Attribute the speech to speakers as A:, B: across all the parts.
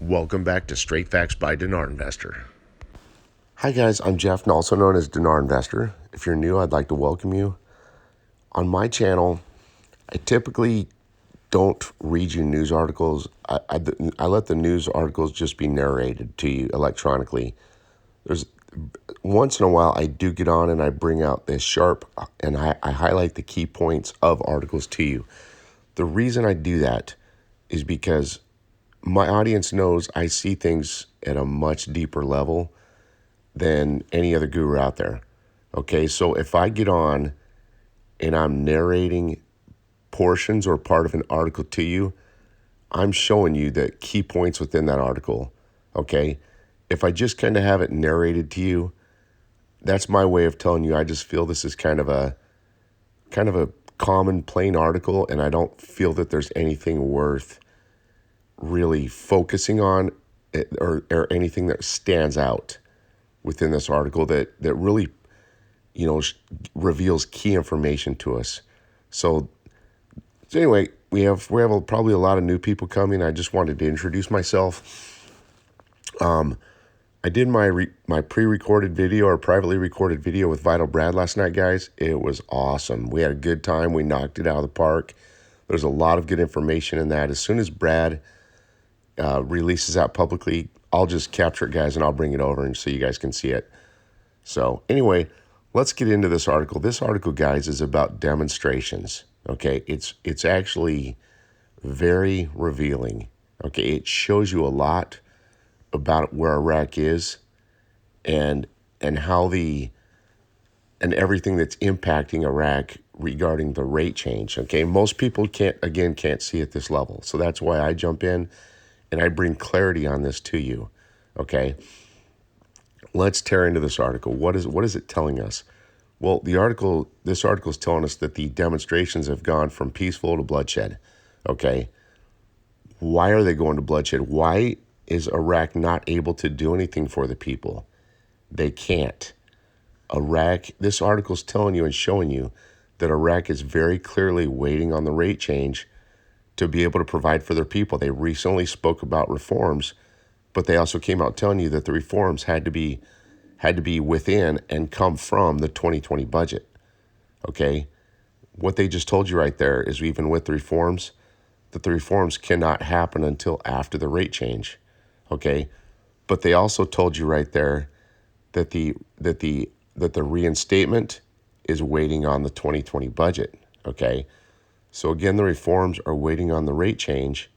A: Welcome back to Straight Facts by Dinar Investor. Hi guys, I'm Jeff, and also known as Dinar Investor. If you're new, I'd like to welcome you. On my channel, I typically don't read you news articles. I let the news articles just be narrated to you electronically. There's once in a while I do get on and I bring out this sharp and I highlight the key points of articles to you. The reason I do that is because my audience knows I see things at a much deeper level than any other guru out there. Okay, so if I get on and I'm narrating portions or part of an article to you, I'm showing you the key points within that article. Okay, if I just kind of have it narrated to you, that's my way of telling you I just feel this is kind of a common plain article, and I don't feel that there's anything worth really focusing on it, or anything that stands out within this article that really reveals key information to us. So anyway, we have probably a lot of new people coming. I just wanted to introduce myself. I did my pre-recorded video or privately recorded video with Vital Brad last night, guys. It was awesome. We had a good time. We knocked it out of the park. There's a lot of good information in that. As soon as Brad releases that publicly, I'll just capture it, guys, and I'll bring it over and so you guys can see it. So anyway, let's get into this article. This article, guys, is about demonstrations. Okay, it's actually very revealing. Okay, it shows you a lot about where Iraq is and how and everything that's impacting Iraq regarding the rate change. Okay, most people can't see at this level. So that's why I jump in and I bring clarity on this to you. Okay, let's tear into this article. What is it telling us? Well, this article is telling us that the demonstrations have gone from peaceful to bloodshed. Okay, why are they going to bloodshed? Why is Iraq not able to do anything for the people? They can't. This article is telling you and showing you that Iraq is very clearly waiting on the rate change to be able to provide for their people. They recently spoke about reforms, but they also came out telling you that the reforms had to be within and come from the 2020 budget. Okay? What they just told you right there is even with the reforms, that the reforms cannot happen until after the rate change. Okay? But they also told you right there that the reinstatement is waiting on the 2020 budget. Okay? So again, the reforms are waiting on the rate change,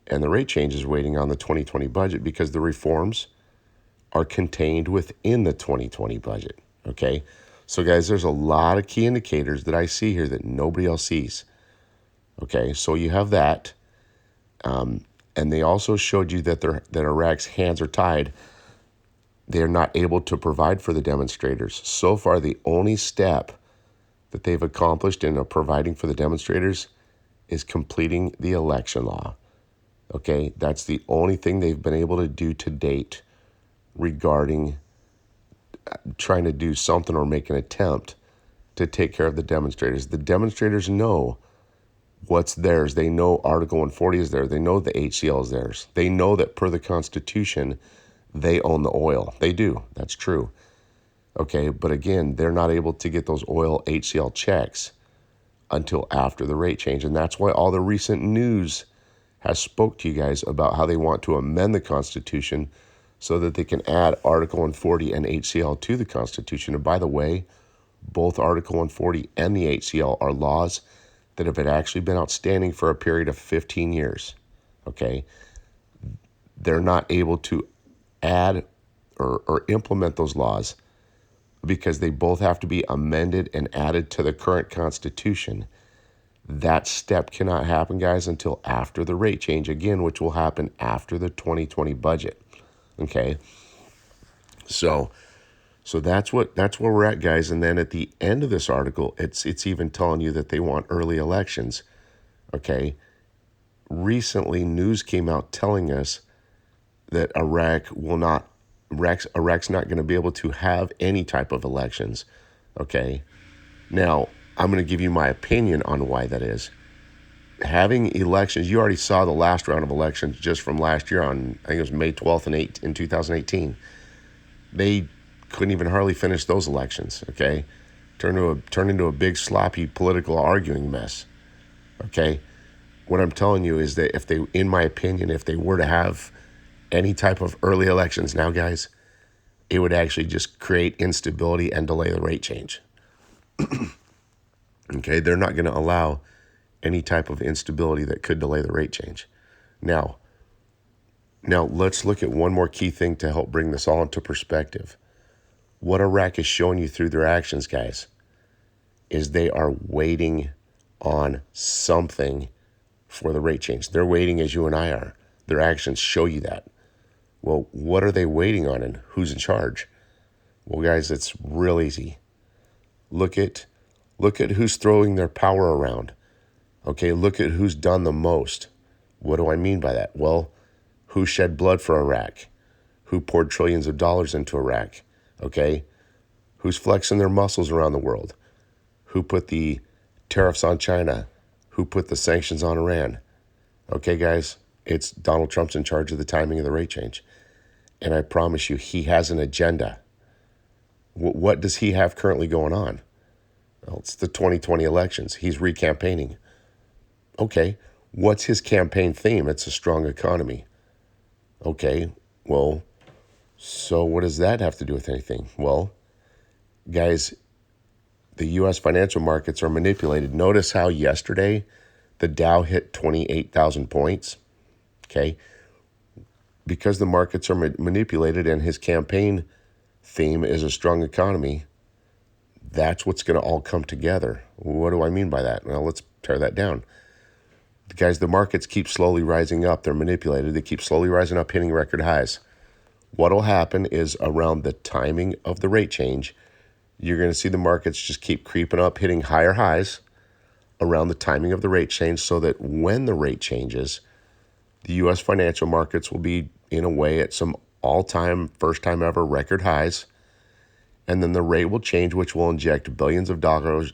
A: and the rate change is waiting on the 2020 budget because the reforms are contained within the 2020 budget. Okay? So guys, there's a lot of key indicators that I see here that nobody else sees. Okay? So you have that. And they also showed you that Iraq's hands are tied. They're not able to provide for the demonstrators. So far, the only step that they've accomplished in providing for the demonstrators is completing the election law. Okay, that's the only thing they've been able to do to date regarding trying to do something or make an attempt to take care of the demonstrators. The demonstrators know what's theirs. They know Article 140 is there. They know the HCL is theirs. They know that per the Constitution, they own the oil. They do. That's true. Okay, but again, they're not able to get those oil HCL checks until after the rate change. And that's why all the recent news has spoke to you guys about how they want to amend the Constitution so that they can add Article 140 and HCL to the Constitution. And by the way, both Article 140 and the HCL are laws that have actually been outstanding for a period of 15 years. Okay, they're not able to add or implement those laws because they both have to be amended and added to the current Constitution. That step cannot happen, guys, until after the rate change, again, which will happen after the 2020 budget. Okay, so that's where we're at, guys. And then at the end of this article, it's even telling you that they want early elections. Okay, recently news came out telling us that Iraq's not going to be able to have any type of elections. Okay, now I'm going to give you my opinion on why that is. having elections, you already saw the last round of elections just from last year on, I think it was May 12th in 2018. They couldn't even hardly finish those elections, okay? Turned into a big sloppy political arguing mess, okay? What I'm telling you is that if they, in my opinion, if they were to have any type of early elections now, guys, it would actually just create instability and delay the rate change. Okay, they're not going to allow any type of instability that could delay the rate change. Now let's look at one more key thing to help bring this all into perspective. What Iraq is showing you through their actions, guys, is they are waiting on something for the rate change. They're waiting as you and I are. Their actions show you that. Well, what are they waiting on and who's in charge? Well, guys, it's real easy. Look at who's throwing their power around. Okay, look at who's done the most. What do I mean by that? Well, who shed blood for Iraq? Who poured trillions of dollars into Iraq? Okay, who's flexing their muscles around the world? Who put the tariffs on China? Who put the sanctions on Iran? Okay, guys, it's Donald Trump's in charge of the timing of the rate change. And I promise you, he has an agenda. What does he have currently going on? Well, it's the 2020 elections. He's recampaigning. Okay, what's his campaign theme? It's a strong economy. Okay, well, so what does that have to do with anything? Well, guys, the U.S. financial markets are manipulated. Notice how yesterday the Dow hit 28,000 points, okay? Because the markets are manipulated and his campaign theme is a strong economy, that's what's going to all come together. What do I mean by that? Well, let's tear that down. Guys, the markets keep slowly rising up. They're manipulated. They keep slowly rising up, hitting record highs. What will happen is around the timing of the rate change, you're going to see the markets just keep creeping up, hitting higher highs around the timing of the rate change, so that when the rate changes, the U.S. financial markets will be, in a way, at some all-time, first-time ever record highs. And then the rate will change, which will inject billions of dollars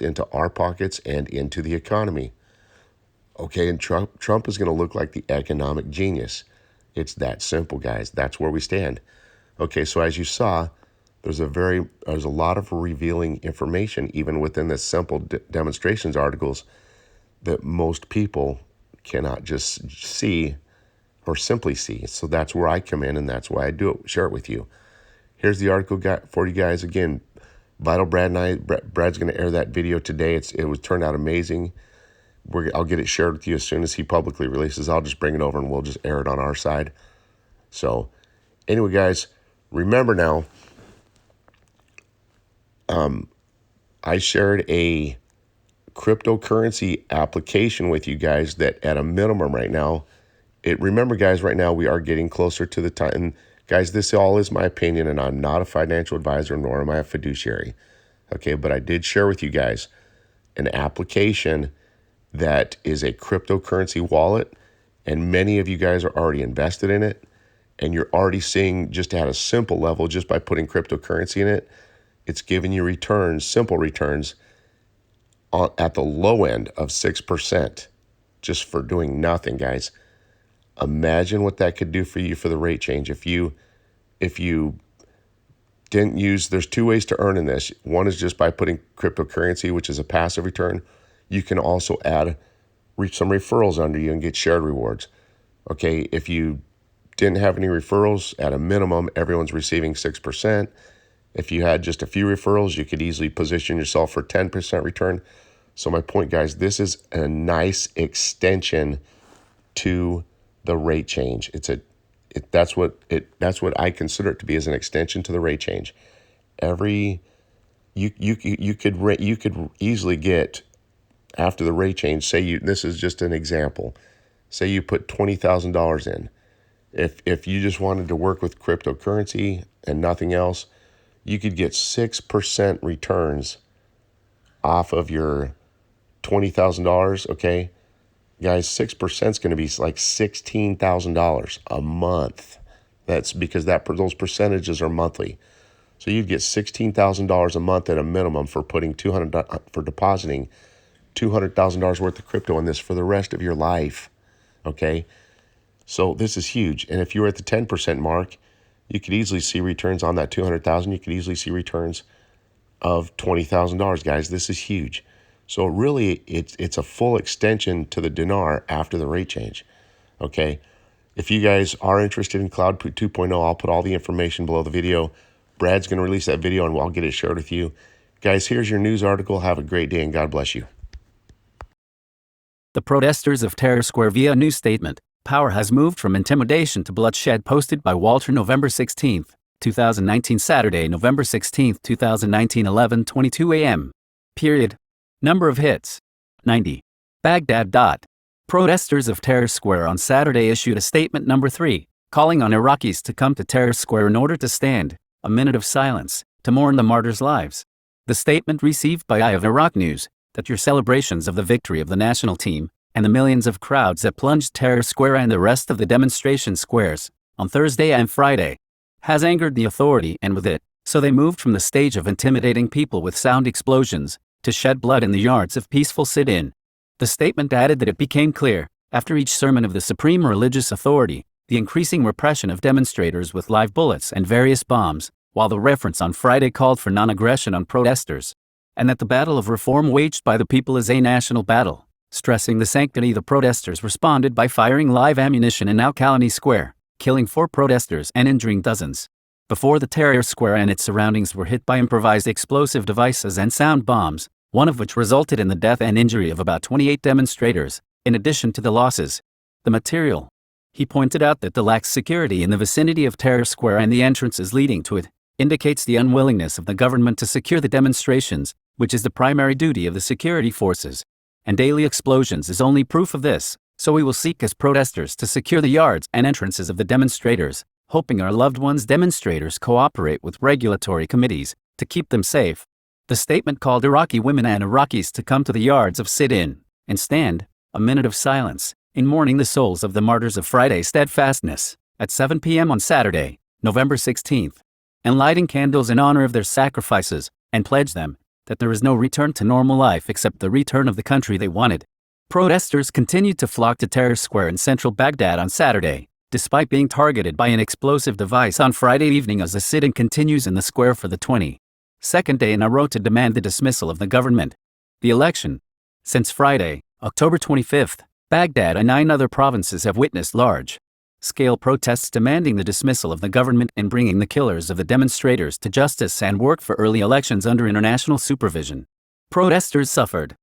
A: into our pockets and into the economy. Okay, and Trump is going to look like the economic genius. It's that simple, guys. That's where we stand. Okay, so as you saw, there's a lot of revealing information even within the simple demonstrations articles that most people cannot just see or simply see. So that's where I come in, and that's why I do it, share it with you. Here's the article for you guys. Again, Vital Brad and I, Brad's going to air that video today. It was turned out amazing. I'll get it shared with you as soon as he publicly releases. I'll just bring it over and we'll just air it on our side. So anyway, guys, remember now, I shared a cryptocurrency application with you guys that at a minimum right now, remember guys, right now we are getting closer to the time. And guys, this all is my opinion, and I'm not a financial advisor, nor am I a fiduciary. Okay, but I did share with you guys an application that is a cryptocurrency wallet, and many of you guys are already invested in it, and you're already seeing, just at a simple level, just by putting cryptocurrency in it, it's giving you returns, simple returns, at the low end of 6%, just for doing nothing, guys. Imagine what that could do for you for the rate change. If you didn't use, there's two ways to earn in this. One is just by putting cryptocurrency, which is a passive return. You can also add some referrals under you and get shared rewards. Okay, if you didn't have any referrals, at a minimum, everyone's receiving 6%. If you had just a few referrals, you could easily position yourself for 10% return. So my point, guys, this is a nice extension to the rate change. That's what I consider it to be, as an extension to the rate change. You could easily get, after the rate change, this is just an example. Say you put $20,000 in. If you just wanted to work with cryptocurrency and nothing else, you could get 6% returns off of your $20,000, okay? Guys, 6% is going to be like $16,000 a month. That's because those percentages are monthly. So you'd get $16,000 a month at a minimum for putting for depositing $200,000 worth of crypto in this for the rest of your life. Okay, so this is huge. And if you were at the 10% mark, you could easily see returns on that 200,000. You could easily see returns of $20,000, guys. This is huge. So really, it's a full extension to the dinar after the rate change. Okay. If you guys are interested in Cloud 2.0, I'll put all the information below the video. Brad's going to release that video and I'll get it shared with you. Guys, here's your news article. Have a great day and God bless you.
B: The protesters of Tahrir Square via news statement. Power has moved from intimidation to bloodshed, posted by Walter, November 16, 2019, Saturday, November 16, 2019, 11:22 a.m. Period. Number of hits, 90. Baghdad. Protesters of Tahrir Square on Saturday issued a statement number 3, calling on Iraqis to come to Tahrir Square in order to stand a minute of silence to mourn the martyrs' lives. The statement received by Eye of Iraq News, that your celebrations of the victory of the national team and the millions of crowds that plunged Tahrir Square and the rest of the demonstration squares on Thursday and Friday has angered the authority, and with it, so they moved from the stage of intimidating people with sound explosions to shed blood in the yards of peaceful sit-in. The statement added that it became clear, after each sermon of the supreme religious authority, the increasing repression of demonstrators with live bullets and various bombs, while the reference on Friday called for non-aggression on protesters, and that the battle of reform waged by the people is a national battle. Stressing the sanctity, the protesters responded by firing live ammunition in Al-Khalani Square, killing 4 protesters and injuring dozens. Before the Tahrir Square and its surroundings were hit by improvised explosive devices and sound bombs, one of which resulted in the death and injury of about 28 demonstrators, in addition to the losses. The material. He pointed out that the lax security in the vicinity of Tahrir Square and the entrances leading to it indicates the unwillingness of the government to secure the demonstrations, which is the primary duty of the security forces. And daily explosions is only proof of this, so we will seek as protesters to secure the yards and entrances of the demonstrators, hoping our loved ones demonstrators cooperate with regulatory committees to keep them safe. The statement called Iraqi women and Iraqis to come to the yards of sit-in and stand a minute of silence in mourning the souls of the martyrs of Friday steadfastness at 7 p.m. on Saturday, November 16th, and lighting candles in honor of their sacrifices, and pledge them that there is no return to normal life except the return of the country they wanted. Protesters continued to flock to Tahrir Square in central Baghdad on Saturday, despite being targeted by an explosive device on Friday evening, as the sit-in continues in the square for the 22nd day in a row to demand the dismissal of the government. The election. Since Friday, October 25th, Baghdad and 9 other provinces have witnessed large-scale protests demanding the dismissal of the government and bringing the killers of the demonstrators to justice and work for early elections under international supervision. Protesters suffered